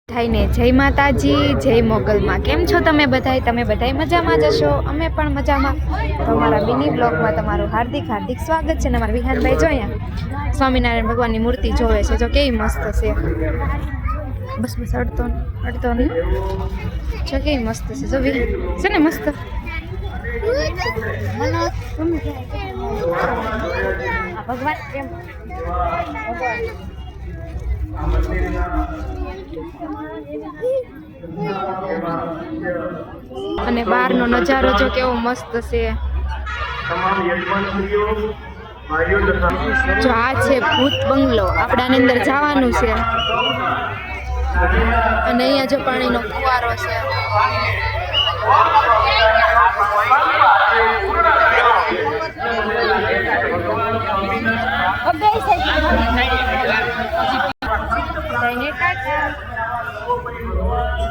થઈને જય માતાજી, જય મોગલમાં. કેમ છો તમે બધાય મજામાં જ હશો. અમે પણ મજામાં. તો અમારા મિની બ્લોગમાં તમારું હાર્દિક સ્વાગત છે. ને અમારા વિહાનભાઈ જો અહીંયા સ્વામિનારાયણ ભગવાનની મૂર્તિ જોવે છે. જો કેવી મસ્ત છે. બસ અડતો નહીં. જો કેવી મસ્ત છે. જો છે ને મસ્ત. ભગવાન કેમ અને બહારનો નજારો જો કેવો મસ્ત છે. જો આ છે ભૂત બંગલો. આપણે આની અંદર જવાનું છે. અને અહીંયા જો પાણીનો ફુવારો છે. ટાટા.